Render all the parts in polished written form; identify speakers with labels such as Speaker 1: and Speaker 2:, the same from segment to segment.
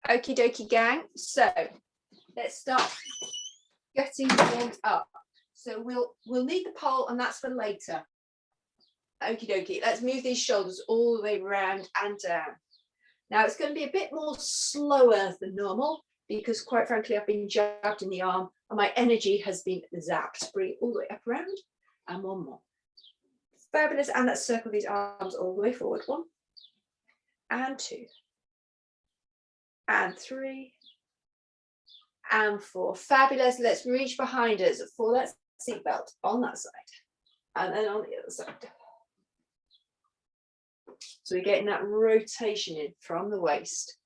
Speaker 1: Okie dokie, gang. So let's start getting warmed up. So we'll need the pole, and that's for later. Okie dokie. Let's move these shoulders all the way around and down. Now it's going to be a bit more slower than normal because, quite frankly, I've been jabbed in the arm and my energy has been zapped. Bring it all the way up around, and one more. Fabulous. And let's circle these arms all the way forward. 1 and 2 and 3 and 4. Fabulous. Let's reach behind us for that seatbelt on that side and then on the other side. So we're getting that rotation in from the waist.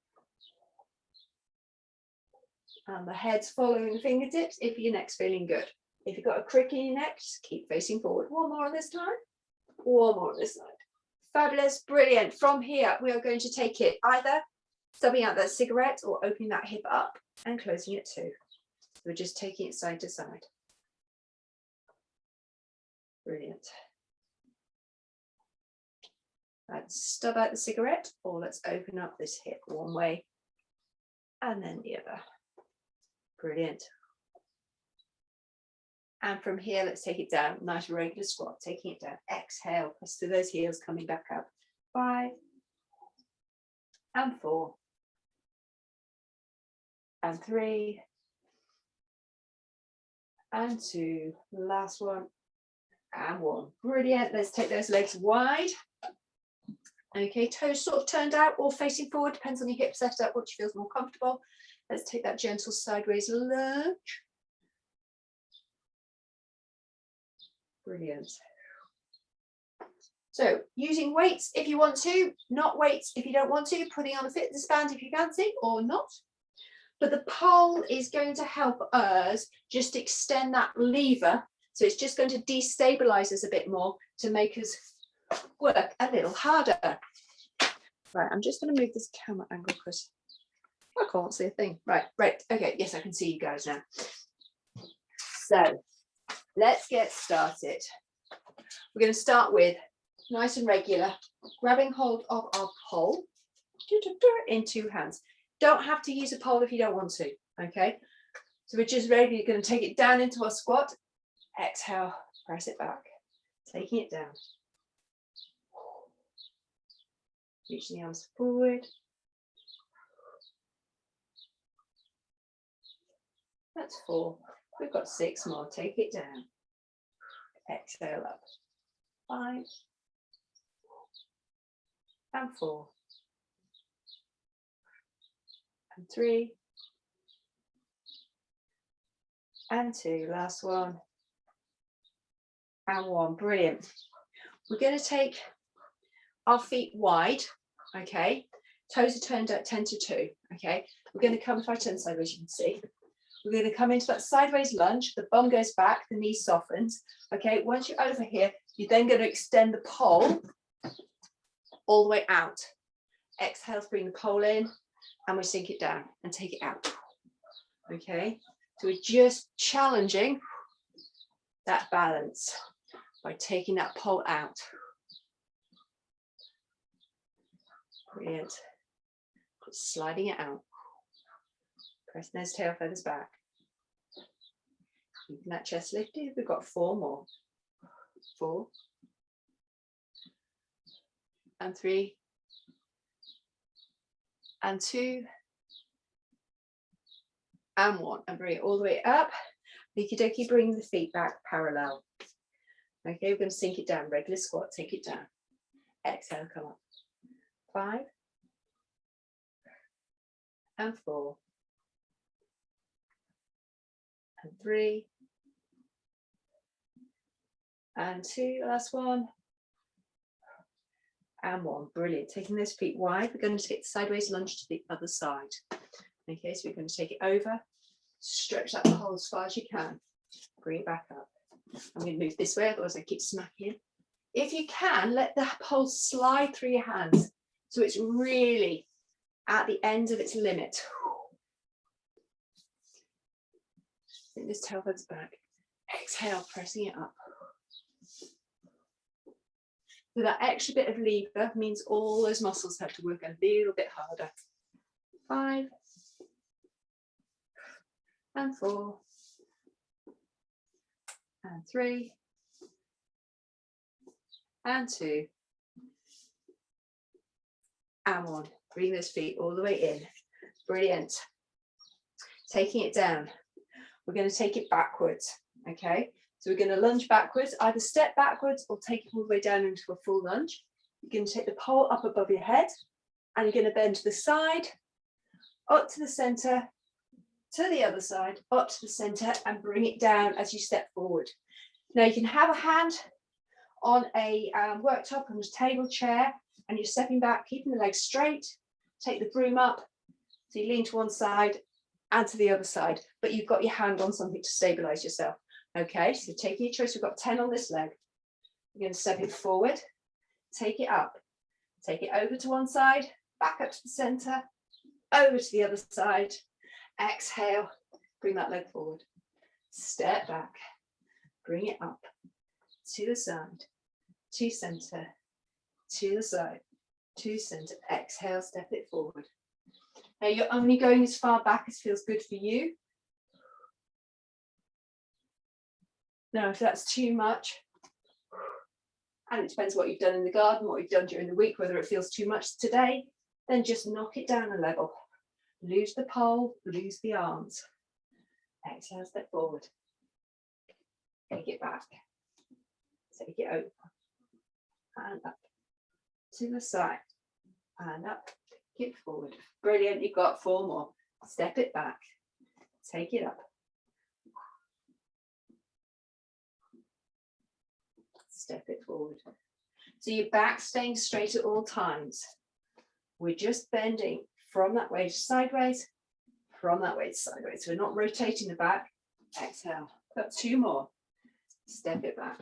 Speaker 1: And the head's following the fingertips if your neck's feeling good. If you've got a crick in your neck, just keep facing forward. One more on this time. One more on this side. Fabulous, brilliant. From here, we are going to take it either stubbing out that cigarette or opening that hip up and closing it too. We're just taking it side to side. Brilliant. Let's stub out the cigarette, or let's open up this hip one way and then the other. Brilliant. And from here, let's take it down. Nice regular squat, taking it down. Exhale, press through those heels, coming back up. 5 and 4 and 3 and 2. Last one and 1. Brilliant. Let's take those legs wide. Okay, toes sort of turned out or facing forward, depends on your hip setup, which feels more comfortable. Let's take that gentle sideways lunge. Brilliant. So using weights if you want to, not weights if you don't want to, putting on a fitness band if you fancy or not. But the pole is going to help us just extend that lever. So it's just going to destabilize us a bit more to make us work a little harder. Right, I'm just going to move this camera angle because I can't see a thing. Right, okay, yes, I can see you guys now. So let's get started. We're going to start with nice and regular, grabbing hold of our pole in 2 hands. Don't have to use a pole if you don't want to, okay? So we're just ready, going to take it down into our squat. Exhale, press it back, taking it down. Reaching the arms forward. That's 4. We've got 6 more. Take it down. Exhale up. 5 and 4 and 3 and 2. Last one and 1. Brilliant. We're going to take our feet wide. Okay, toes are turned out 10 to 2. Okay, we're going to come, if I turn sideways, you can see. We're going to come into that sideways lunge. The bum goes back, the knee softens. Okay, once you're over here, you're then going to extend the pole all the way out. Exhale, bring the pole in, and we sink it down and take it out. Okay, so we're just challenging that balance by taking that pole out. Brilliant. Just sliding it out. Pressing those tail feathers back. Keeping that chest lifted. We've got 4 more. 4 and 3 and 2 and 1. And bring it all the way up. Okie dokie, bring the feet back parallel. Okay, we're going to sink it down. Regular squat, take it down. Exhale, come up. 5 and 4 and 3 and 2. Last one and 1. Brilliant. Taking those feet wide, we're going to take the sideways lunge to the other side. Okay, so we're going to take it over, stretch that pole as far as you can, bring it back up. I'm going to move this way, otherwise I keep smacking. If you can, let the pole slide through your hands. So it's really at the end of its limit. Bring this tail feathers back. Exhale, pressing it up. So that extra bit of lever means all those muscles have to work a little bit harder. 5 and 4 and 3 and 2 and 1. Bring those feet all the way in. Brilliant. Taking it down. We're going to take it backwards. Okay, so we're going to lunge backwards, either step backwards or take it all the way down into a full lunge. You're going to take the pole up above your head and you're going to bend to the side, up to the center, to the other side, up to the center, and bring it down as you step forward. Now you can have a hand on a worktop, on a table, chair, and you're stepping back, keeping the legs straight. Take the broom up, so you lean to one side and to the other side, but you've got your hand on something to stabilize yourself. Okay, so taking your choice, we've got 10 on this leg. You're going to step it forward, take it up, take it over to one side, back up to the center, over to the other side. Exhale, bring that leg forward. Step back, bring it up, to the side, to center, to the side, to center. Exhale, step it forward. Now you're only going as far back as feels good for you. Now, if that's too much, and it depends what you've done in the garden, what you've done during the week, whether it feels too much today, then just knock it down a level. Lose the pole, lose the arms. Exhale, step forward. Take it back. Take it over. And up. To the side. And up. Take it forward. Brilliant. You've got 4 more. Step it back. Take it up. Step it forward. So your back staying straight at all times. We're just bending from that way to sideways, from that way to sideways. So we're not rotating the back. Exhale. Got 2 more. Step it back.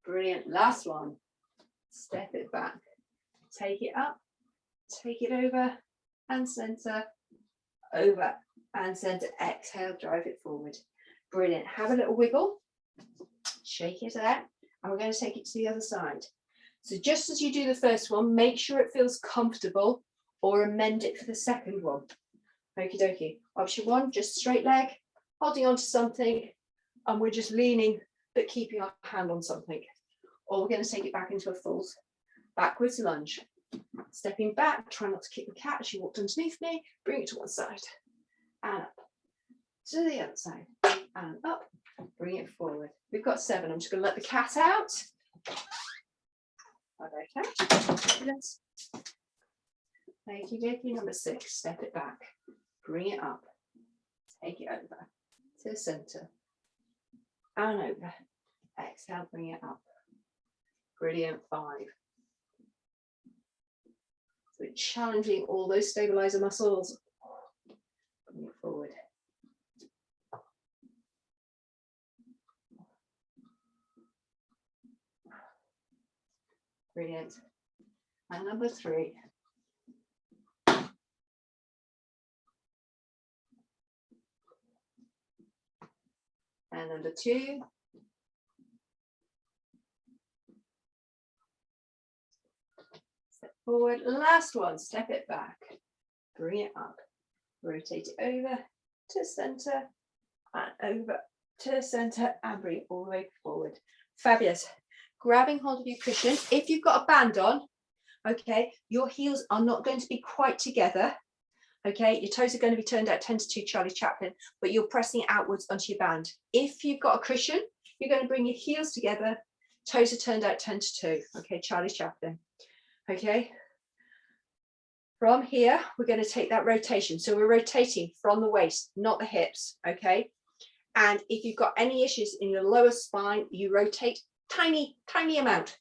Speaker 1: Brilliant. Last one. Step it back. Take it up. Take it over and center. Over and center. Exhale. Drive it forward. Brilliant. Have a little wiggle. Shake it out. And we're going to take it to the other side. So just as you do the first one, make sure it feels comfortable or amend it for the second one. Okie dokie. Option 1, just straight leg, holding on to something, and we're just leaning, but keeping our hand on something. Or we're going to take it back into a full backwards lunge. Stepping back, try not to kick the cat as you walked underneath me, bring it to one side, and up, to the other side, and up, bring it forward. We've got 7. I'm just going to let the cat out. Okay. Let's. Thank you. Number 6. Step it back. Bring it up. Take it over to the center and over. Exhale. Bring it up. Brilliant. 5. So we're challenging all those stabilizer muscles. Bring it forward. Brilliant. And number 3. And number 2. Step forward. Last one. Step it back. Bring it up. Rotate it over to center and over to center and bring it all the way forward. Fabulous. Grabbing hold of your cushion. If you've got a band on, okay, your heels are not going to be quite together. Okay, your toes are going to be turned out 10 to 2 Charlie Chaplin, but you're pressing outwards onto your band. If you've got a cushion, you're going to bring your heels together, toes are turned out 10 to 2. Okay, Charlie Chaplin. Okay. From here, we're going to take that rotation. So we're rotating from the waist, not the hips. Okay. And if you've got any issues in your lower spine, you rotate tiny amount.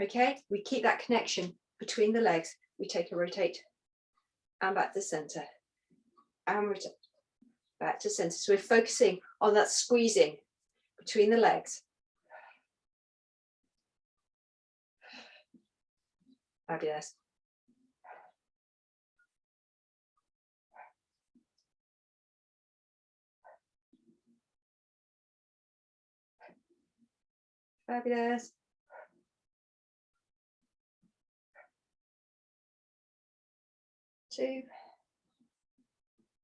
Speaker 1: Okay. We keep that connection between the legs. We take a rotate and back to center and rotate back to center. So we're focusing on that squeezing between the legs. Fabulous. Fabulous. 2,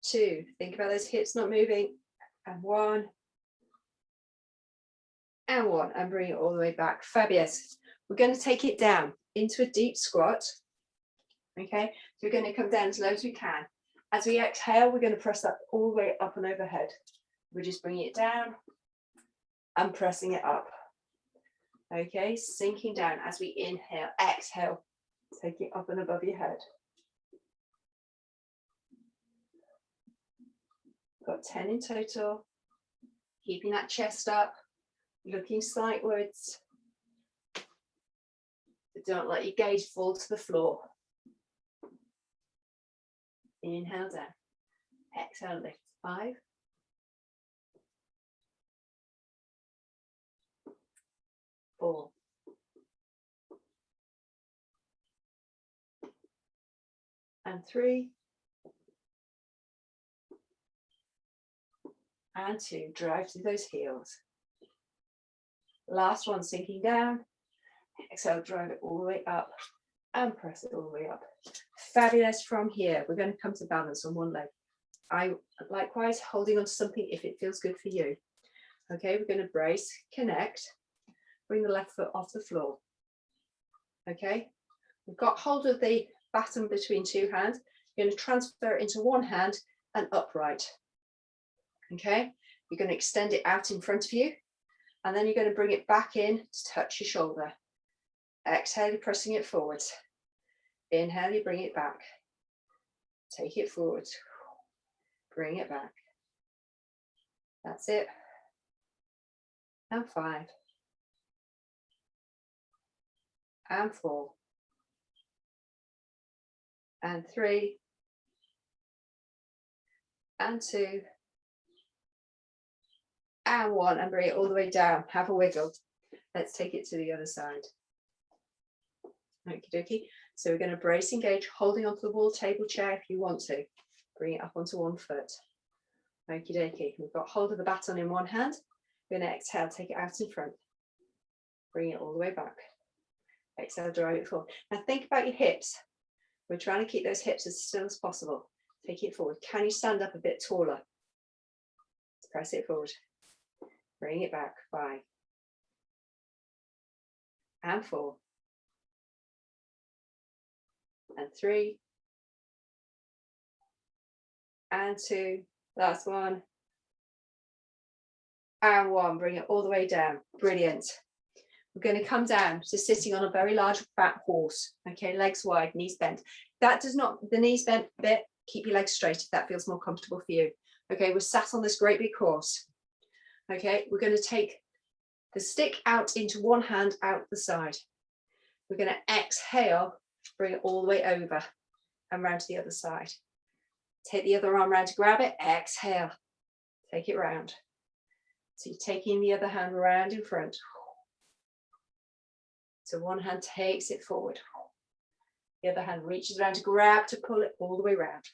Speaker 1: 2. Think about those hips not moving. And 1. And 1. And bring it all the way back. Fabulous. We're going to take it down into a deep squat. Okay, so we're going to come down as low as we can. As we exhale, we're going to press that all the way up and overhead. We're just bringing it down and pressing it up. Okay, sinking down as we inhale, exhale, take it up and above your head. Got 10 in total. Keeping that chest up, looking sightwards. But don't let your gaze fall to the floor. Inhale down. Exhale, lift. 5. 4. And 3. And 2. Drive through those heels. Last one, sinking down. Exhale, drive it all the way up and press it all the way up. Fabulous. From here, we're going to come to balance on one leg. I likewise holding on to something if it feels good for you. Okay, we're going to brace, connect, bring the left foot off the floor. Okay, we've got hold of the baton between two hands. You're going to transfer it into one hand and upright. Okay, you're going to extend it out in front of you, and then you're going to bring it back in to touch your shoulder. Exhale, you're pressing it forwards. Inhale, you bring it back. Take it forwards. Bring it back. That's it. And 5. And 4. And 3. And 2. And 1. And bring it all the way down. Have a wiggle. Let's take it to the other side. Okie dokie. So we're going to brace, engage, holding onto the wall, table, chair if you want to. Bring it up onto one foot. Okie dokie. We've got hold of the baton in one hand. We're going to exhale, take it out in front. Bring it all the way back. Exhale, drive it forward. Now think about your hips. We're trying to keep those hips as still as possible. Take it forward. Can you stand up a bit taller? Press it forward. Bring it back. 5. And 4. And 3. And 2. Last one. And 1. Bring it all the way down. Brilliant. We're going to come down to sitting on a very large fat horse. Okay, legs wide, knees bent. That does not, the knees bent bit, keep your legs straight if that feels more comfortable for you. Okay, we're sat on this great big horse. Okay, we're going to take the stick out into one hand out the side. We're going to exhale, bring it all the way over and round to the other side. Take the other arm round to grab it, exhale, take it round. So you're taking the other hand round in front. So one hand takes it forward. The other hand reaches around to grab, to pull it all the way round.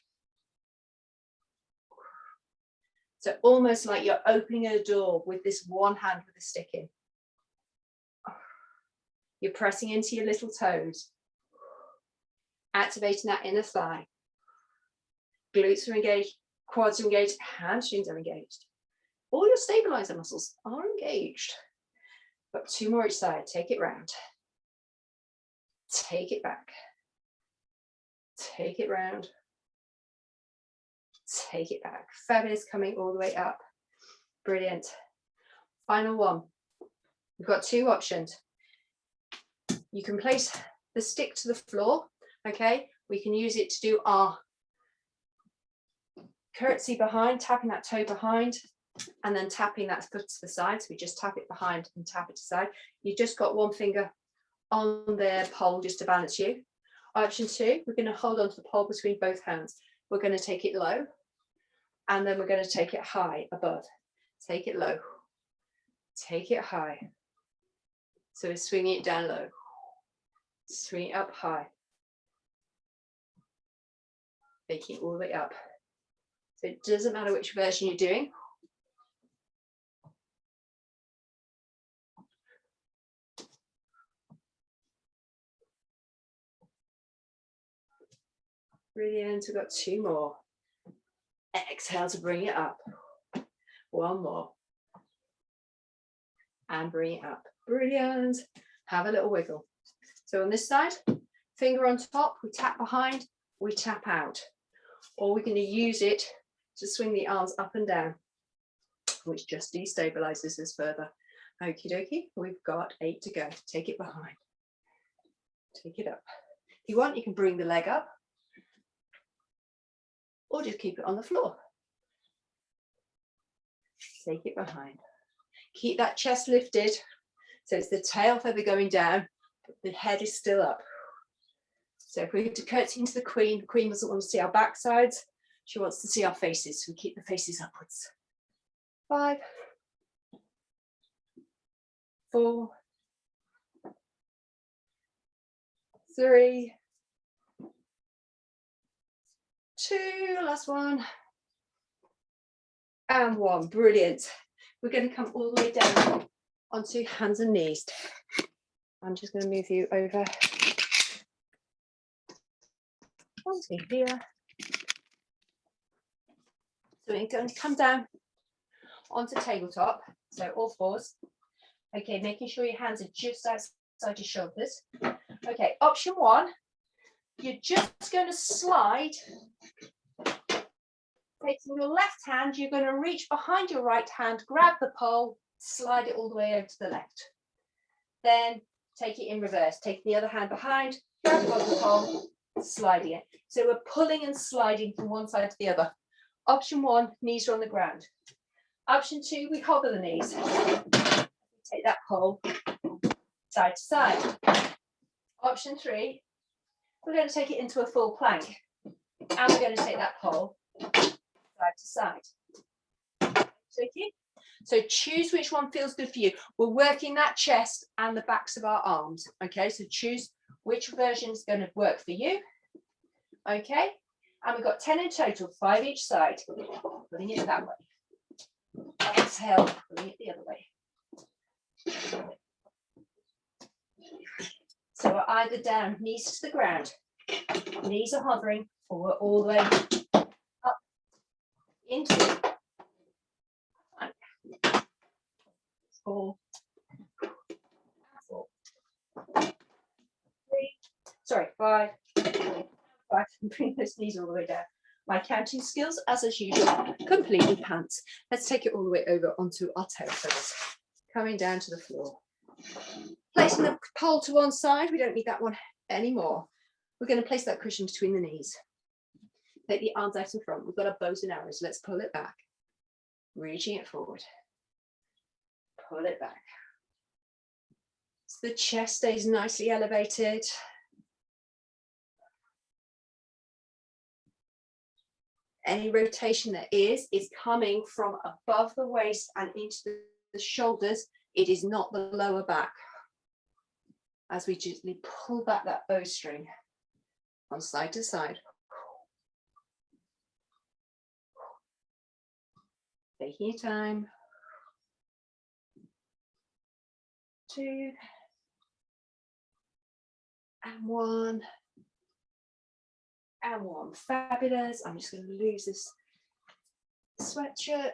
Speaker 1: So almost like you're opening a door with this one hand with a stick in. You're pressing into your little toes. Activating that inner thigh. Glutes are engaged, quads are engaged, hamstrings are engaged. All your stabilizer muscles are engaged. Got 2 more each side. Take it round. Take it back. Take it round. Take it back. Fabulous, coming all the way up. Brilliant. Final one. We've got 2 options. You can place the stick to the floor. Okay, we can use it to do our curtsy behind, tapping that toe behind, and then tapping that foot to the side. So we just tap it behind and tap it to the side. You've just got one finger on the pole just to balance you. Option 2, we're going to hold onto the pole between both hands. We're going to take it low, and then we're going to take it high above. Take it low. Take it high. So we're swinging it down low. Swing it up high. Taking it all the way up. So it doesn't matter which version you're doing. Brilliant. We've got 2 more. Exhale to bring it up. 1 more. And bring it up. Brilliant. Have a little wiggle. So on this side, finger on top, we tap behind, we tap out. Or we're going to use it to swing the arms up and down, which just destabilizes us further. Okie dokie, we've got 8 to go. Take it behind. Take it up. If you want, you can bring the leg up or just keep it on the floor. Take it behind. Keep that chest lifted. So it's the tail feather going down, but the head is still up. So if we were to curtsy into the queen doesn't want to see our backsides. She wants to see our faces. So we keep the faces upwards. 5, 4, 3, 2, last one, and 1. Brilliant. We're going to come all the way down onto hands and knees. I'm just going to move you over onto here. So we're going to come down onto tabletop, so all fours. Okay, making sure your hands are just outside your shoulders. Okay, option 1, you're just going to slide. Taking your left hand, you're going to reach behind your right hand, grab the pole, slide it all the way over to the left. Then take it in reverse. Take the other hand behind, grab the pole, sliding it. So we're pulling and sliding from one side to the other. Option 1, knees are on the ground. Option 2, we hobble the knees. Take that pole side to side. Option 3, we're going to take it into a full plank. And we're going to take that pole side to side. Okay. So choose which one feels good for you. We're working that chest and the backs of our arms. Okay, so choose which version is going to work for you. Okay, and we've got 10 in total, 5 each side. Putting it that way. Exhale, putting it the other way. So we're either down, knees to the ground, knees are hovering, or we're all the way up into it. 4, 4, 3, sorry, 5, 5, bring those knees all the way down. My counting skills, as usual, completely pants. Let's take it all the way over onto our tail feathers. Coming down to the floor. Placing the pole to one side, we don't need that one anymore. We're going to place that cushion between the knees. Take the arms out in front. We've got our bows and arrows. Let's pull it back. Reaching it forward. Pull it back. So the chest stays nicely elevated. Any rotation there is coming from above the waist and into the shoulders. It is not the lower back. As we gently pull back that bowstring on side to side. Taking your time. 2 and 1 and 1. Fabulous. I'm just going to lose this sweatshirt.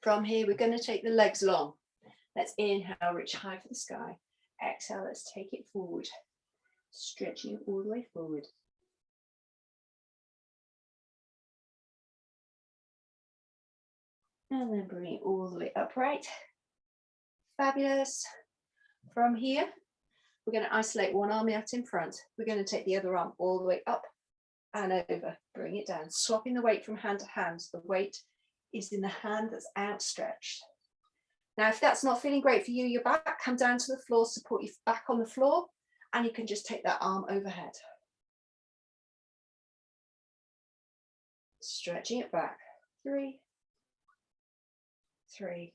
Speaker 1: From here, we're going to take the legs long. Let's inhale, reach high for the sky. Exhale, let's take it forward. Stretching it all the way forward. And then bring it all the way upright. Fabulous. From here, we're going to isolate one arm out in front. We're going to take the other arm all the way up and over. Bring it down. Swapping the weight from hand to hand. The weight is in the hand that's outstretched. Now, if that's not feeling great for you, your back, come down to the floor, support your back on the floor, and you can just take that arm overhead. Stretching it back. 3, 3,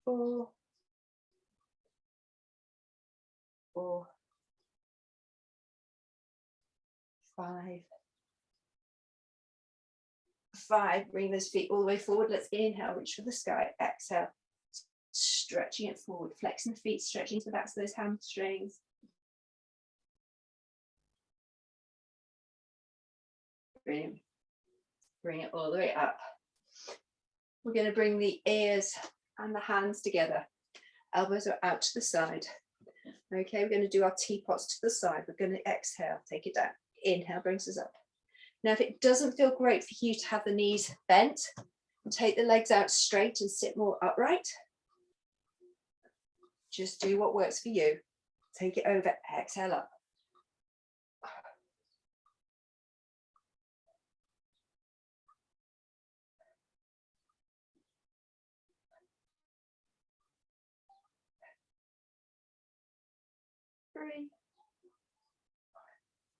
Speaker 1: 4, 4, 5, 5. Bring those feet all the way forward. Let's inhale, reach for the sky. Exhale, stretching it forward, flexing the feet, stretching to the backs of those hamstrings. Brilliant. Bring it all the way up. We're going to bring the ears and the hands together. Elbows are out to the side. Okay, we're going to do our teapots to the side. We're going to exhale, take it down. Inhale brings us up. Now, if it doesn't feel great for you to have the knees bent, take the legs out straight and sit more upright. Just do what works for you. Take it over, exhale up.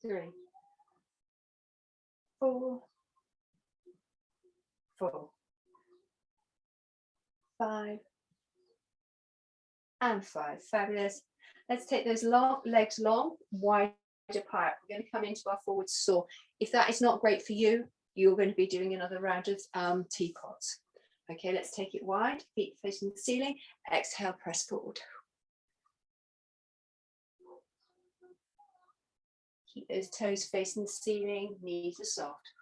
Speaker 1: Three, 4, 5, and 5. Fabulous. Let's take those legs long, wide apart. We're going to come into our forward saw. If that is not great for you, you're going to be doing another round of teapots. Okay, let's take it wide, feet facing the ceiling. Exhale, press forward. Keep those toes facing the ceiling, knees are soft.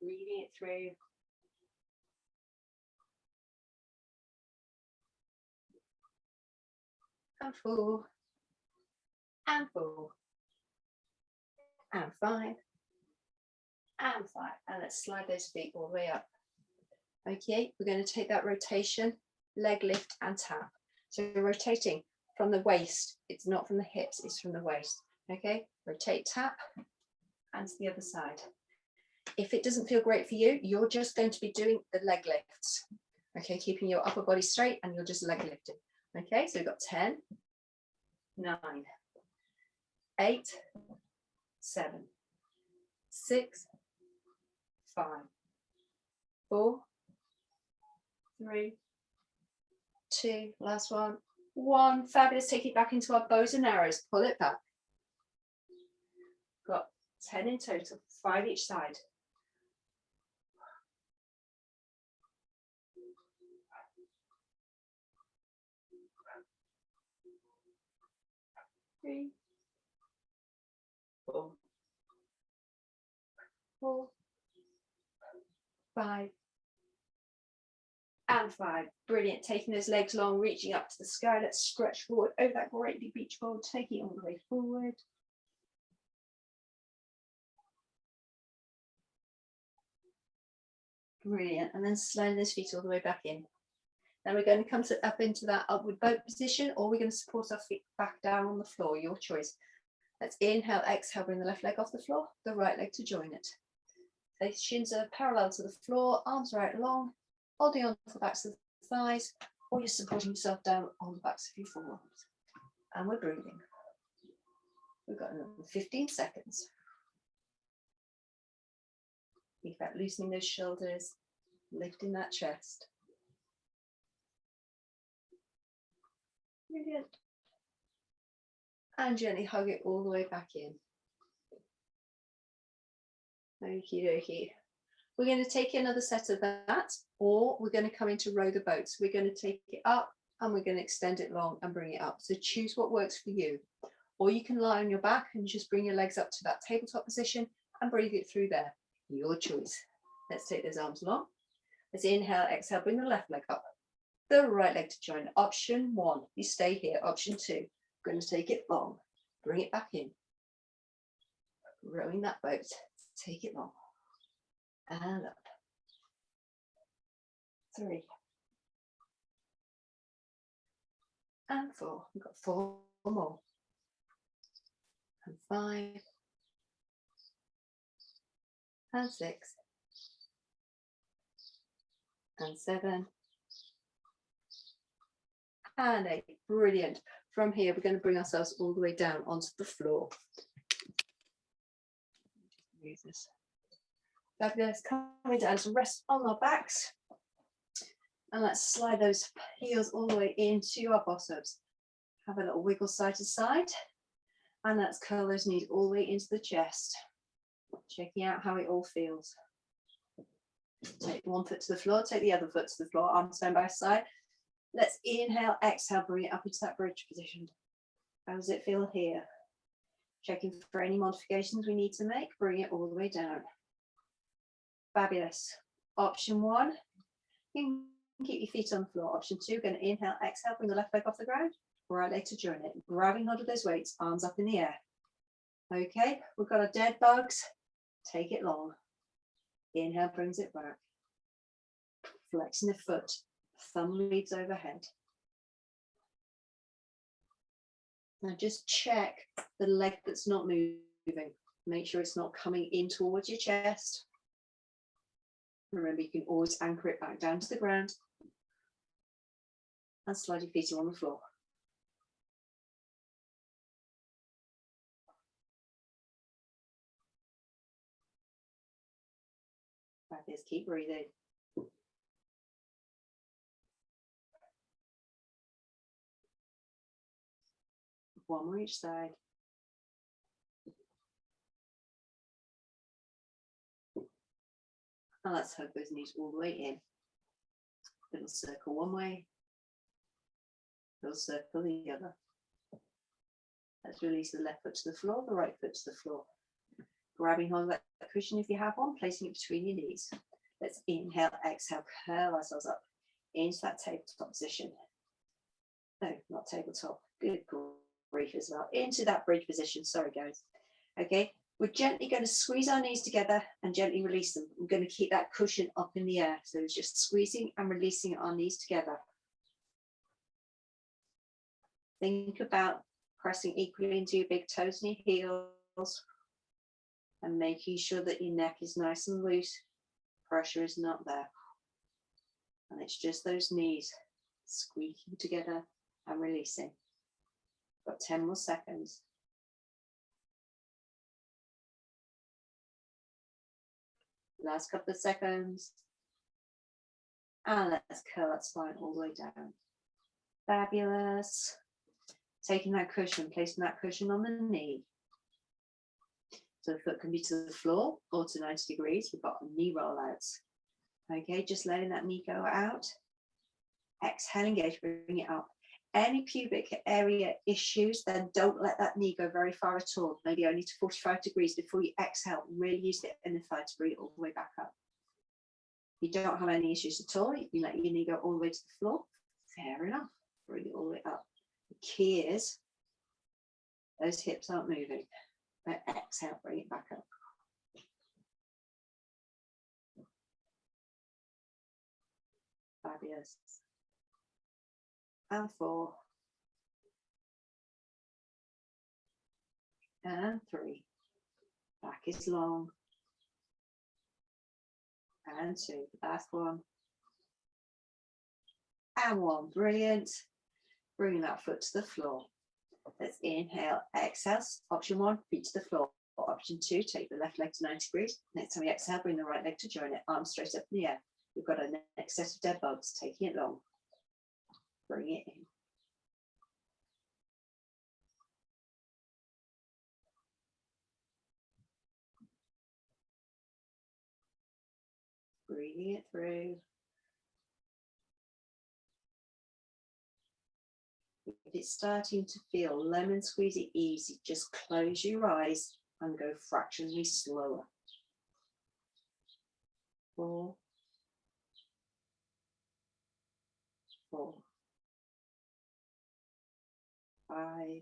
Speaker 1: Breathing it through. And 4, and 4, and 5, and 5. And let's slide those feet all the way up. Okay, we're going to take that rotation, leg lift and tap. So we're rotating from the waist. It's not from the hips, it's from the waist. Okay, rotate, tap, and to the other side. If it doesn't feel great for you, you're just going to be doing the leg lifts. Okay, keeping your upper body straight and you're just leg lifting. Okay, so we've got 10, 9, 8, 7, 6, 5, 4, 3, 2, last one, 1. Fabulous. Take it back into our bows and arrows. Pull it back. Got 10 in total, 5 each side. Three, 4, 5, and 5. Brilliant. Taking those legs long, reaching up to the sky. Let's stretch forward over that great big beach ball. Take it all the way forward. Brilliant. And then slide those feet all the way back in. Then we're going to come up into that upward boat position, or we're going to support our feet back down on the floor, your choice. Let's inhale, exhale, bring the left leg off the floor, the right leg to join it. The shins are parallel to the floor, arms are out long, holding on to the backs of the thighs, or you're supporting yourself down on the backs of your forearms. And we're breathing. We've got another 15 seconds. Think about loosening those shoulders, lifting that chest. Brilliant. And gently hug it all the way back in. Okie dokie. We're going to take another set of that, or we're going to come into row the boat. So we're going to take it up and we're going to extend it long and bring it up. So choose what works for you. Or you can lie on your back and just bring your legs up to that tabletop position and breathe it through there. Your choice. Let's take those arms long. Let's inhale, exhale, bring the left leg up. The right leg to join. Option 1, you stay here. Option 2, I'm going to take it long. Bring it back in. Rowing that boat. Take it long. And up. 3. And 4. We've got 4 more. And 5. And 6. And 7. And 8. Brilliant. From here, we're going to bring ourselves all the way down onto the floor. Use this. Fabulous. Coming down to rest on our backs. And let's slide those heels all the way into our bottoms. Have a little wiggle side to side. And let's curl those knees all the way into the chest. Checking out how it all feels. Take one foot to the floor, take the other foot to the floor, arms down by side. Let's inhale, exhale, bring it up into that bridge position. How does it feel here? Checking for any modifications we need to make, bring it all the way down. Fabulous. Option 1, you can keep your feet on the floor. Option 2, going to inhale, exhale, bring the left leg off the ground, right leg to join it. Grabbing hold of those weights, arms up in the air. Okay, we've got our dead bugs. Take it long. Inhale brings it back. Flexing the foot, thumb leads overhead. Now just check the leg that's not moving. Make sure it's not coming in towards your chest. Remember, you can always anchor it back down to the ground and slide your feet on the floor. Fabulous, keep breathing. One more each side. And let's hug those knees all the way in. Little circle one way, little circle the other. Let's release the left foot to the floor, the right foot to the floor. Grabbing hold of that cushion if you have one, placing it between your knees. Let's inhale, exhale, curl ourselves up into that tabletop position. No, not tabletop. Good grief as well. Into that bridge position. Sorry, guys. Okay, we're gently going to squeeze our knees together and gently release them. We're going to keep that cushion up in the air. So it's just squeezing and releasing our knees together. Think about pressing equally into your big toes and your heels and making sure that your neck is nice and loose. Pressure is not there. And it's just those knees squeaking together and releasing. Got 10 more seconds. Last couple of seconds. And let's curl that spine all the way down. Fabulous. Taking that cushion, placing that cushion on the knee. So the foot can be to the floor or to 90 degrees. We've got knee rollouts. Okay, just letting that knee go out. Exhale, engage, bring it up. Any pubic area issues, then don't let that knee go very far at all. Maybe only to 45 degrees before you exhale. Really use the inner thigh to bring it all the way back up. If you don't have any issues at all, you can let your knee go all the way to the floor. Fair enough. Bring it all the way up. The key is those hips aren't moving. But exhale, bring it back up. Fabulous. And 4. And 3. Back is long. And 2. Last one. And 1. Brilliant. Bring that foot to the floor. Let's inhale, exhale. Option 1, feet to the floor. Option 2, take the left leg to 90 degrees. Next time you exhale, bring the right leg to join it. Arms straight up in the air. We've got our next set of dead bugs. Taking it long. Bring it in. Breathing it through. If it's starting to feel lemon squeezy easy, just close your eyes and go fractionally slower. 4, 4, 5,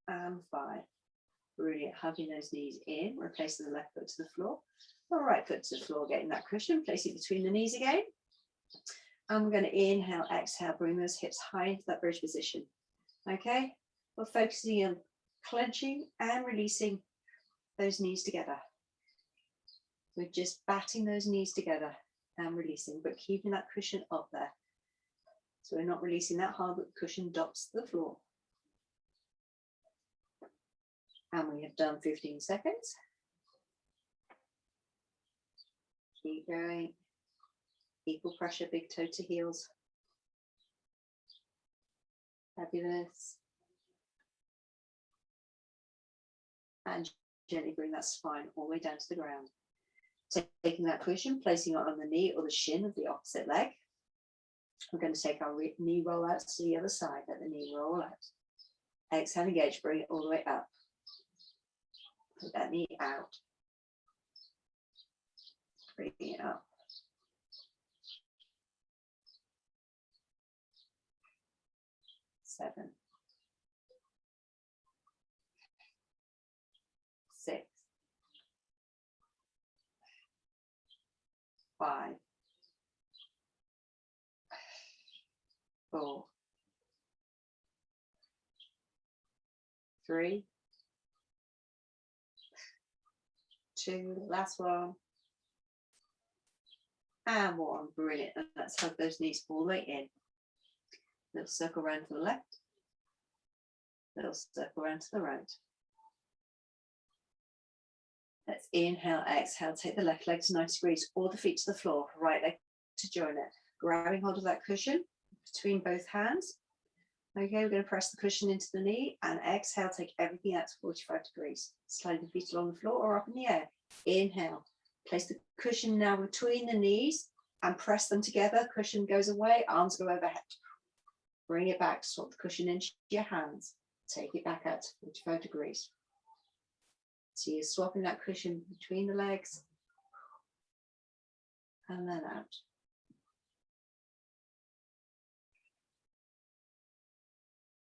Speaker 1: and 5. Brilliant. Hugging those knees in, replacing the left foot to the floor. The right foot to the floor, getting that cushion, place it between the knees again. And we're going to inhale, exhale, bring those hips high into that bridge position. Okay, we're focusing on clenching and releasing those knees together. We're just batting those knees together and releasing, but keeping that cushion up there. So we're not releasing that hard, but the cushion dots to the floor. And we have done 15 seconds. Keep going. Equal pressure, big toe to heels. Fabulous. And gently bring that spine all the way down to the ground. Taking that cushion, placing it on the knee or the shin of the opposite leg. We're going to take our knee roll out to the other side. Let the knee roll out. Exhale, engage, bring it all the way up. Put that knee out. Bring it up. Seven. 6. 5. 4. 3. 2. Last one. And 1. Brilliant. And let's hug those knees all the way in. Little circle around to the left. Little circle around to the right. Let's inhale, exhale, take the left leg to 90 degrees, or the feet to the floor, right leg to join it. Grabbing hold of that cushion between both hands. Okay, we're going to press the cushion into the knee and exhale, take everything out to 45 degrees. Slide the feet along the floor or up in the air. Inhale, place the cushion now between the knees and press them together. Cushion goes away, arms go overhead. Bring it back, swap the cushion into your hands. Take it back out to 45 degrees. So you're swapping that cushion between the legs and then out.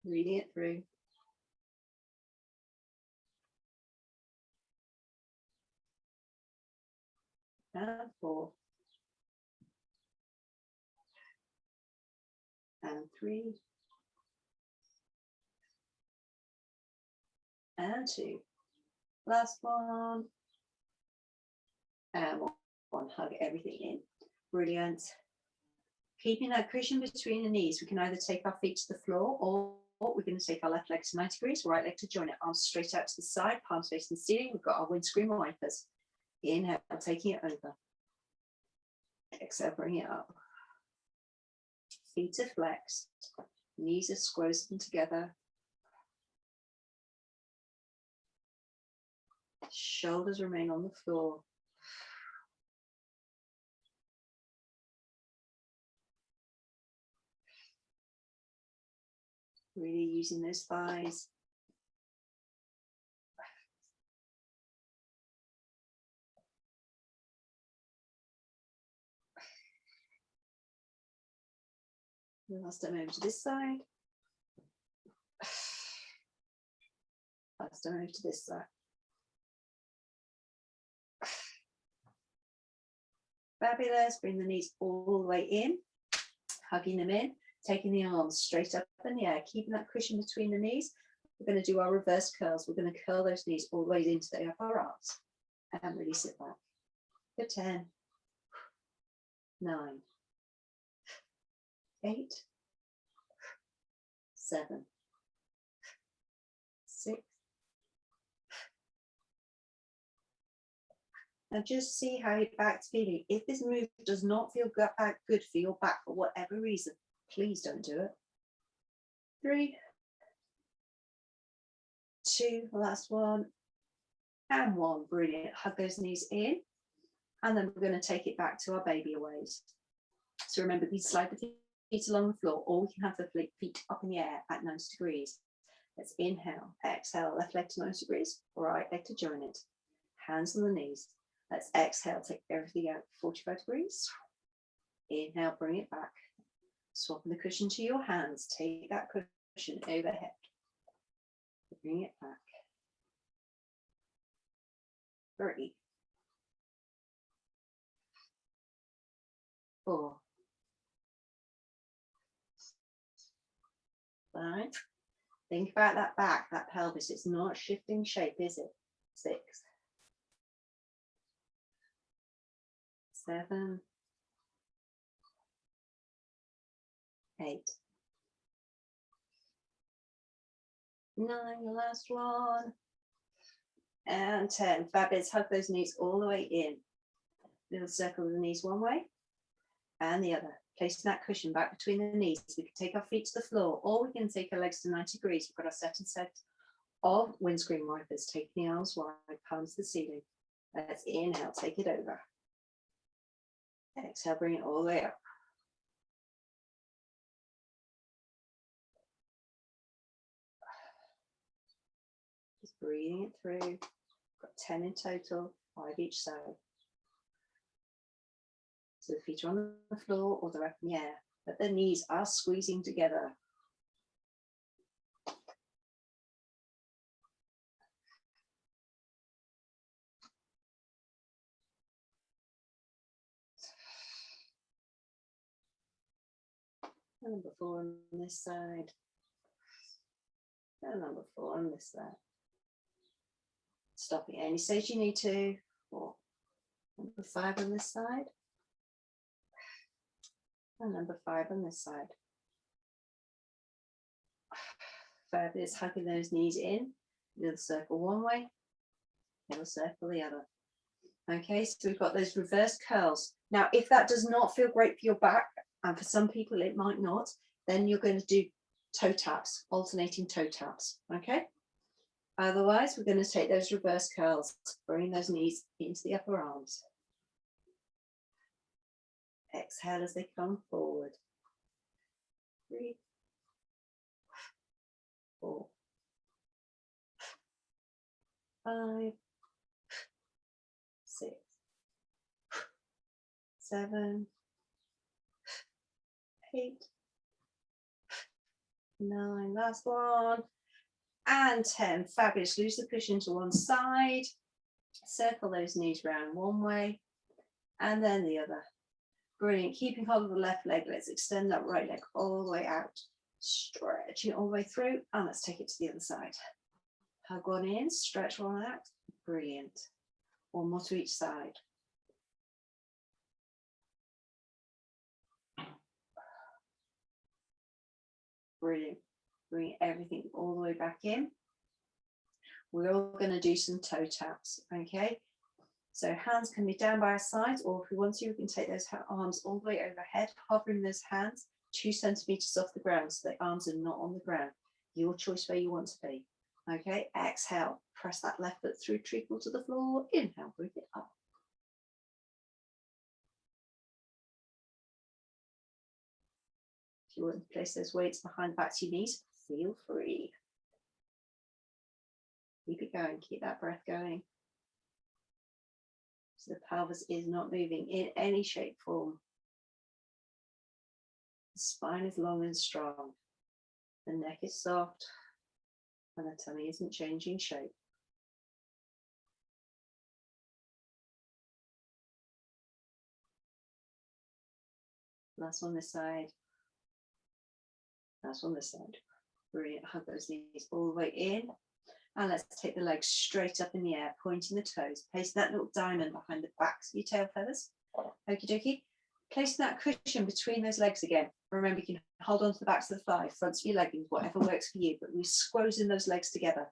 Speaker 1: Reading it through. And 4. And 3. And 2. Last one. And 1. Hug everything in. Brilliant. Keeping that cushion between the knees, we can either take our feet to the floor or we're going to take our left leg to 90 degrees, right leg to join it, arms straight out to the side, palms facing the ceiling. We've got our windscreen wipers. Inhale, taking it over. Exhale, bring it up. Feet are flexed, knees are squozen together. Shoulders remain on the floor. Really using those thighs. Last time over to this side. Last time over to this side. Fabulous. Bring the knees all the way in, hugging them in, taking the arms straight up in the air, keeping that cushion between the knees. We're going to do our reverse curls. We're going to curl those knees all the way into the upper arms and release it back. For 10, 9, 8, 7, 6. Now just see how your back's feeling. If this move does not feel good for your back for whatever reason, please don't do it. 3, 2, last one, and 1. Brilliant. Hug those knees in, and then we're going to take it back to our baby aways. So remember, we slide the feet along the floor, or we can have the feet up in the air at 90 degrees. Let's inhale, exhale, left leg to 90 degrees, right leg to join it. Hands on the knees. Let's exhale, take everything out 45 degrees. Inhale, bring it back. Swapping the cushion to your hands. Take that cushion overhead. Bring it back. 3, 4, 5. Think about that back, that pelvis. It's not shifting shape, is it? 6, 7, 8, 9, the last one, and 10. Fabulous. Hug those knees all the way in. Little circle of the knees one way and the other. Placing that cushion back between the knees. We can take our feet to the floor, or we can take our legs to 90 degrees. We've got our set of windscreen wipers. Taking the arms wide, palms to the ceiling. Let's inhale, take it over. Exhale, bring it all the way up. Just breathing it through. Got 10 in total, 5 each side. So the feet are on the floor or they're up in the air, but the knees are squeezing together. And number 4 on this side. And number 4 on this side. Stop at any stage you need to. 4. Number 5 on this side. And number 5 on this side. Fabulous, hugging those knees in. Little circle one way, little circle the other. Okay, so we've got those reverse curls. Now, if that does not feel great for your back, and for some people it might not, then you're going to do toe taps, alternating toe taps. Okay. Otherwise, we're going to take those reverse curls, bring those knees into the upper arms. Exhale as they come forward. 3, 4, 5, 6, 7, 8, 9, last one, and 10. Fabulous. Lose the cushion to one side, circle those knees round one way and then the other. Brilliant. Keeping hold of the left leg, let's extend that right leg all the way out, stretching it all the way through, and let's take it to the other side. Hug one in, stretch one out. Brilliant. One more to each side. Brilliant. Bring everything all the way back in. We're all going to do some toe taps, okay? So hands can be down by our sides, or if we want to, we can take those arms all the way overhead, hovering those hands 2 centimeters off the ground so the arms are not on the ground. Your choice where you want to be. Okay, exhale, press that left foot through, treacle to the floor. Inhale, bring it up. If you want to place those weights behind the back of your knees, feel free. Keep it going, keep that breath going. So the pelvis is not moving in any shape, form. The spine is long and strong. The neck is soft. And the tummy isn't changing shape. Last one this side. Last one this side. Brilliant. Hug those knees all the way in. And let's take the legs straight up in the air, pointing the toes. Place that little diamond behind the backs of your tail feathers. Okie dokie. Placing that cushion between those legs again. Remember, you can hold on to the backs of the thigh, fronts of your leggings, whatever works for you, but we're squoezing those legs together.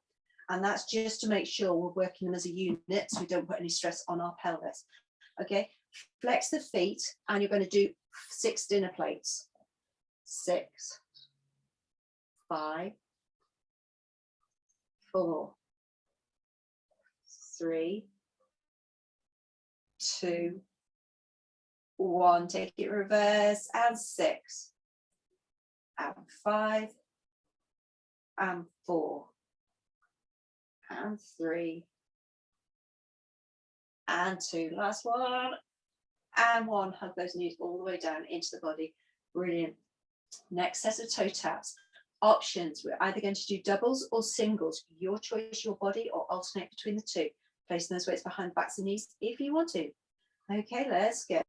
Speaker 1: And that's just to make sure we're working them as a unit so we don't put any stress on our pelvis. Okay, flex the feet and you're going to do 6 dinner plates. 6, 5, 4, 3, 2, 1. Take it reverse, and 6, and 5, and 4, and 3, and 2. Last one, and 1. Hug those knees all the way down into the body. Brilliant. Next set of toe taps. Options. We're either going to do doubles or singles. Your choice, your body, or alternate between the two. Placing those weights behind the backs and knees if you want to. Okay, let's go.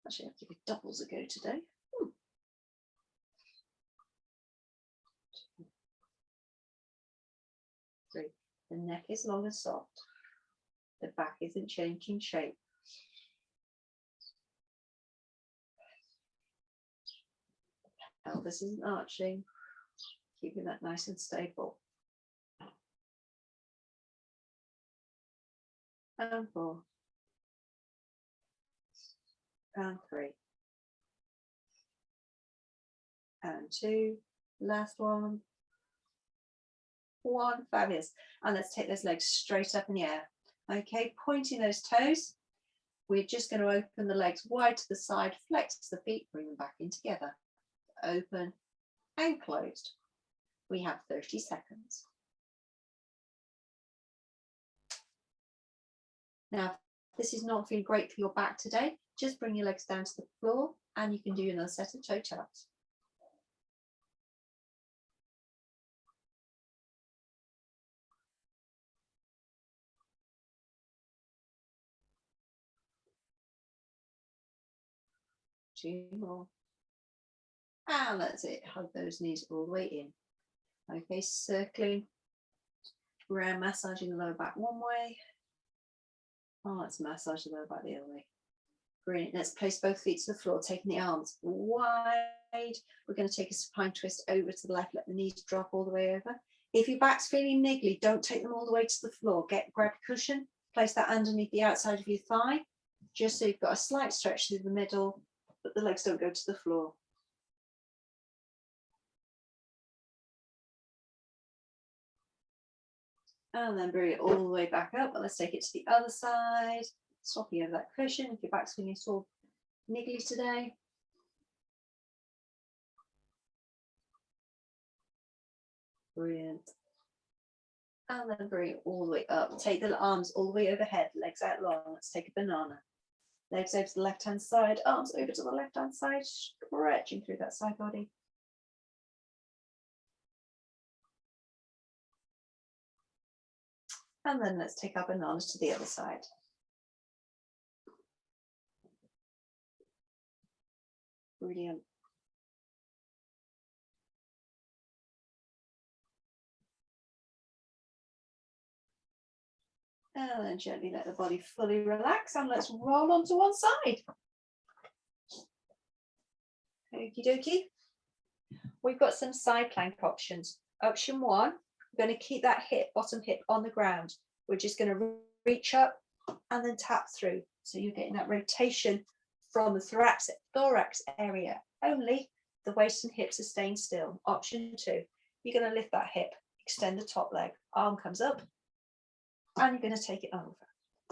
Speaker 1: Actually, I'll give you doubles a go today. 3. The neck is long and soft. The back isn't changing shape. Pelvis isn't arching. Keeping that nice and stable. And 4. And 3. And 2. Last one. 1, fabulous. And let's take those legs straight up in the air. Okay, pointing those toes. We're just going to open the legs wide to the side, flex the feet, bring them back in together. Open and closed. We have 30 seconds. Now, if this is not feeling great for your back today, just bring your legs down to the floor and you can do another set of toe taps. Two more. And that's it. Hug those knees all the way in. Okay, circling around, massaging the lower back one way. Oh, let's massage the lower back the other way. Brilliant. Let's place both feet to the floor, taking the arms wide. We're going to take a supine twist over to the left. Let the knees drop all the way over. If your back's feeling niggly, don't take them all the way to the floor. Grab a cushion, place that underneath the outside of your thigh, just so you've got a slight stretch through the middle, but the legs don't go to the floor. And then bring it all the way back up. But let's take it to the other side. Swapping over that cushion if your back's feeling sore niggly today. Brilliant. And then bring it all the way up. Take the arms all the way overhead, legs out long. Let's take a banana. Legs over to the left-hand side, arms over to the left-hand side, stretching through that side body. And then let's take our bananas to the other side. Brilliant. And then gently let the body fully relax and let's roll onto one side. Okie dokie. We've got some side plank options. Option 1, we're going to keep that hip, bottom hip on the ground. We're just going to reach up and then tap through. So you're getting that rotation from the thorax area. Only the waist and hips are staying still. Option 2, you're going to lift that hip, extend the top leg, arm comes up, and you're going to take it over.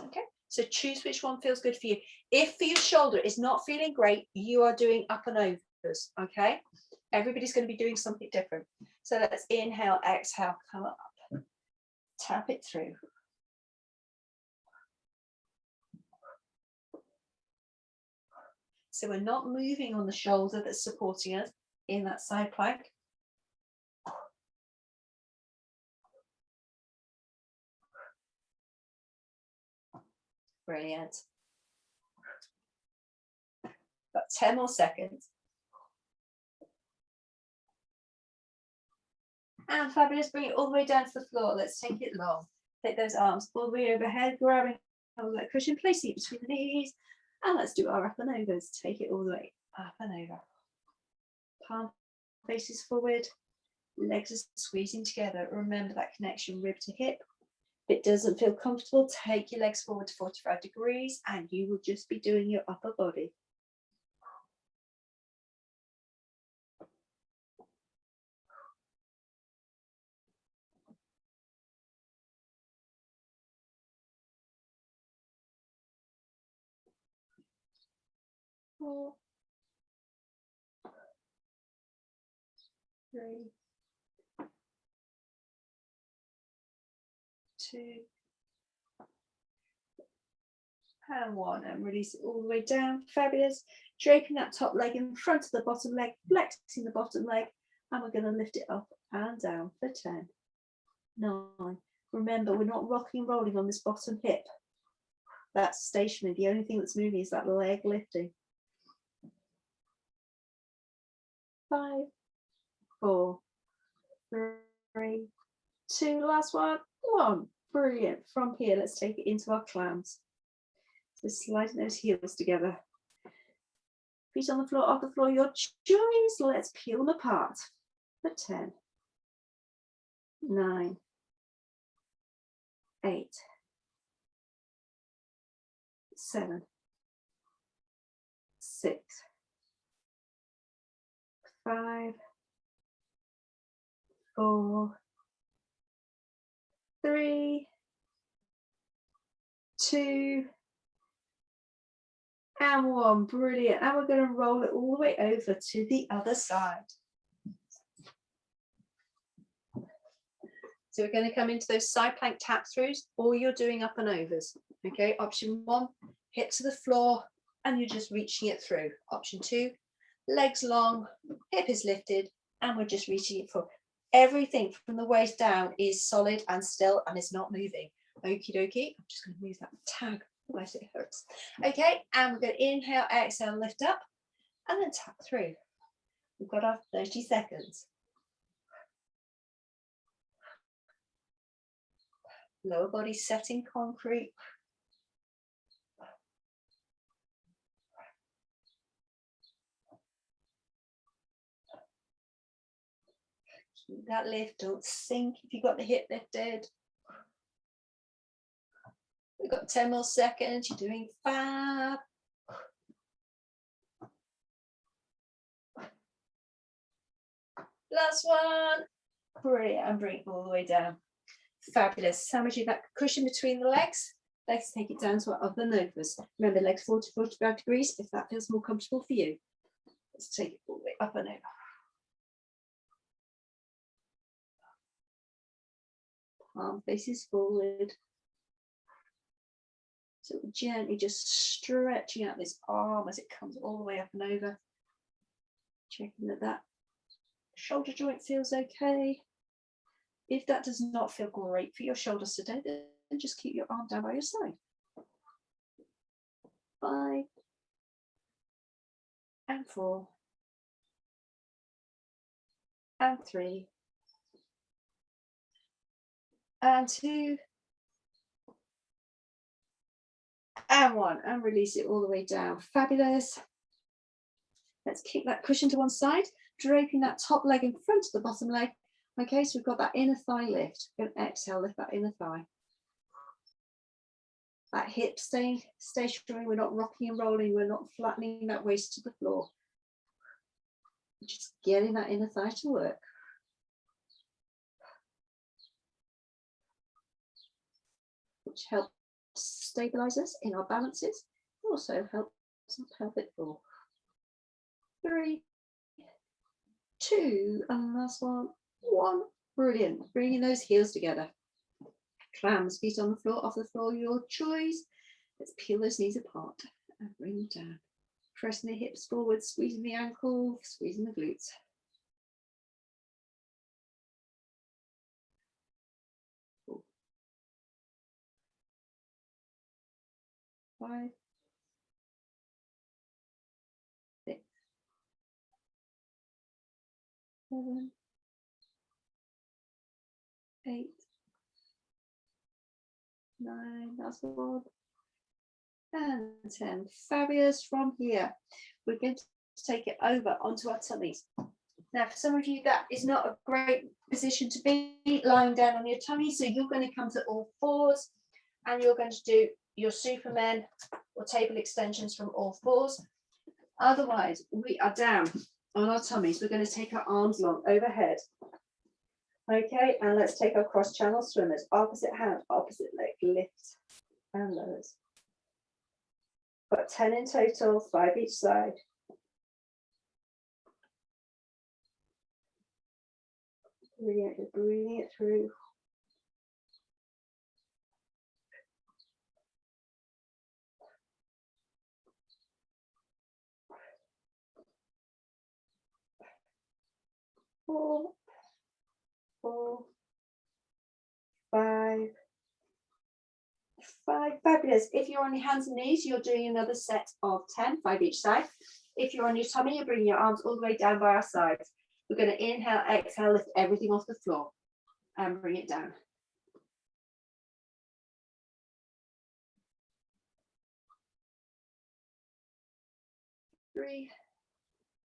Speaker 1: Okay, so choose which one feels good for you. If for your shoulder is not feeling great, you are doing up and overs. Okay, everybody's going to be doing something different. So let's inhale, exhale, come up, tap it through. So we're not moving on the shoulder that's supporting us in that side plank. Brilliant. Got 10 more seconds. And fabulous, bring it all the way down to the floor. Let's take it long. Take those arms all the way overhead, grabbing hold of that cushion, placing it between the knees. And let's do our up and overs. Take it all the way up and over. Palm faces forward, legs are squeezing together. Remember that connection rib to hip. If it doesn't feel comfortable, take your legs forward to 45 degrees and you will just be doing your upper body. Four, 3, 2, and 1, and release it all the way down. Fabulous. Draping that top leg in front of the bottom leg, flexing the bottom leg, and we're going to lift it up and down for 10, 9. Remember, we're not rocking and rolling on this bottom hip. That's stationary. The only thing that's moving is that leg lifting. 5, 4, 3, 2, last one, 1. Brilliant. From here, let's take it into our clams. So sliding those heels together. Feet on the floor, off the floor, your choice. Let's peel them apart for 10, 9, 8, 7, 6, 5, 4, 3, 2, and 1. Brilliant. And we're going to roll it all the way over to the other side. So we're going to come into those side plank tap throughs, or you're doing up and overs. Okay, option 1, hip to the floor, and you're just reaching it through. Option 2, legs long, hip is lifted, and we're just reaching it through. Everything from the waist down is solid and still and is not moving. Okie dokie. I'm just going to move that tag. Otherwise it hurts. Okay, and we're going to inhale, exhale, lift up, and then tap through. We've got our 30 seconds. Lower body setting concrete. Keep that lift, don't sink if you've got the hip lifted. We've got 10 more seconds, you're doing fab. Last one. Brilliant, and bring it all the way down. Fabulous. Sandwich that cushion between the legs. Let's take it down to our other novas. Remember, legs 40 to 45 degrees if that feels more comfortable for you. Let's take it all the way up and over. Palm faces forward. So we're gently just stretching out this arm as it comes all the way up and over. Checking that that shoulder joint feels okay. If that does not feel great for your shoulders today, then just keep your arm down by your side. 5 and 4 and 3 and 2 and 1, and release it all the way down. Fabulous. Let's kick that cushion to one side, draping that top leg in front of the bottom leg. Okay, so we've got that inner thigh lift. Go and exhale, lift that inner thigh. That hip staying stationary. We're not rocking and rolling. We're not flattening that waist to the floor. Just getting that inner thigh to work. Which helps stabilize us in our balances. Also helps our pelvic floor. 3, 2, and last one. 1. Brilliant. Bringing those heels together. Clams, feet on the floor, off the floor, your choice. Let's peel those knees apart and bring them down. Pressing the hips forward, squeezing the ankle, squeezing the glutes. 4, 5, 6, 7, 8, 9, that's one, and 10. Fabulous. From here, we're going to take it over onto our tummies. Now, for some of you, that is not a great position to be, lying down on your tummy, so you're going to come to all fours, and you're going to do your Superman or table extensions from all fours. Otherwise, we are down on our tummies. We're going to take our arms long overhead. Okay, and let's take our cross channel swimmers. Opposite hand, opposite leg, lift and lowers. Got 10 in total, 5 each side. Breathing it through. Four, 5. Fabulous. If you're on your hands and knees, you're doing another set of 10, 5 each side. If you're on your tummy, you're bringing your arms all the way down by our sides. We're going to inhale, exhale, lift everything off the floor and bring it down. 3.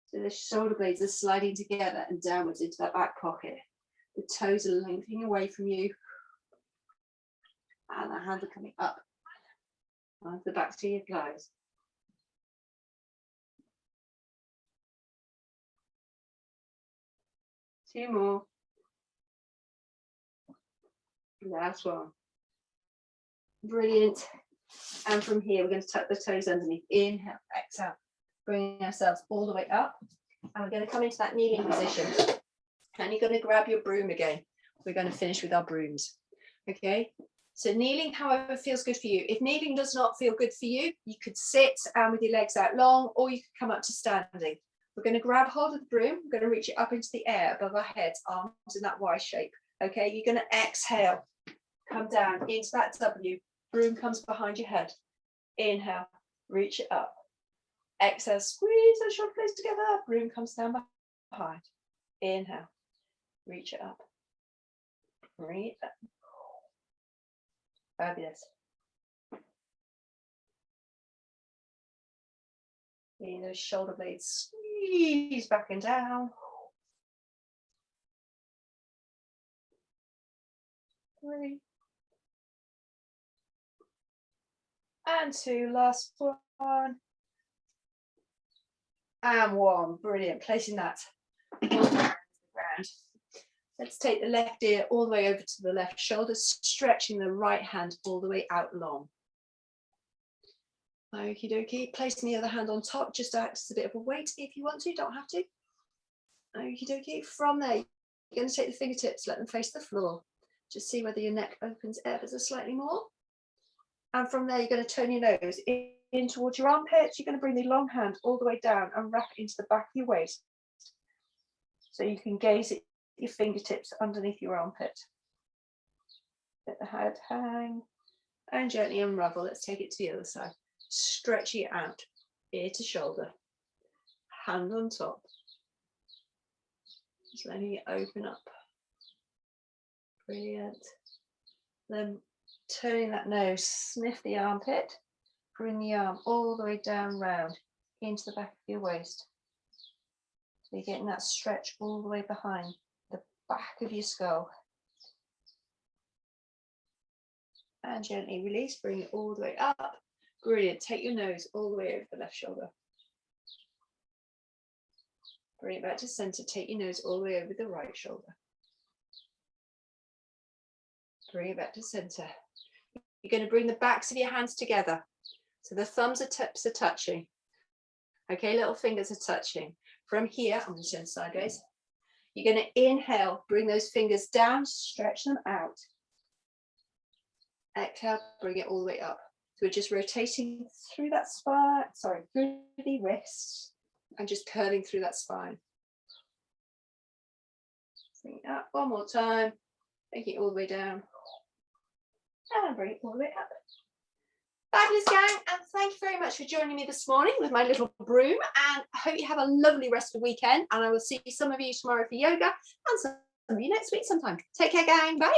Speaker 1: So the shoulder blades are sliding together and downwards into that back pocket. The toes are lengthening away from you. And the hands are coming up onto the back to your thighs. Two more. Last one. Brilliant. And from here, we're going to tuck the toes underneath. Inhale, exhale. Bringing ourselves all the way up. And we're going to come into that kneeling position. And you're going to grab your broom again. We're going to finish with our brooms. Okay? So kneeling, however, feels good for you. If kneeling does not feel good for you, you could sit with your legs out long, or you could come up to standing. We're going to grab hold of the broom. We're going to reach it up into the air above our heads, arms in that Y shape. Okay? You're going to exhale. Come down into that W. Broom comes behind your head. Inhale, reach it up. Exhale, squeeze those shoulder blades together. Broom comes down behind. Inhale, reach it up. Bring it up. Fabulous. Bring those shoulder blades, squeeze back and down. 3. And 2, last one. And 1, brilliant, placing that on the ground. Let's take the left ear all the way over to the left shoulder, stretching the right hand all the way out long. Okie dokie, placing the other hand on top, just acts as a bit of a weight if you want to, don't have to. Okie dokie, from there, you're going to take the fingertips, let them face the floor. Just see whether your neck opens ever so slightly more. And from there, you're going to turn your nose in towards your armpits. You're going to bring the long hand all the way down and wrap it into the back of your waist. So you can gaze at your fingertips underneath your armpit. Let the head hang and gently unravel. Let's take it to the other side. Stretch it out, ear to shoulder, hand on top. Just letting it open up. Brilliant. Then turning that nose, sniff the armpit, bring the arm all the way down round into the back of your waist. So you're getting that stretch all the way behind the back of your skull. And gently release, bring it all the way up. Brilliant. Take your nose all the way over the left shoulder. Bring it back to center. Take your nose all the way over the right shoulder. Bring it back to center. You're going to bring the backs of your hands together. So the thumbs and tips are touching. Okay, little fingers are touching. From here, I'm going to turn sideways. You're going to inhale, bring those fingers down, stretch them out. Exhale, bring it all the way up. So we're just rotating through that spine, through the wrists, and just curling through that spine. Bring it up one more time. Take it all the way down. And bring it all the way up. Fabulous, gang, and thank you very much for joining me this morning with my little broom, and I hope you have a lovely rest of the weekend, and I will see some of you tomorrow for yoga and some of you next week sometime. Take care, gang. Bye.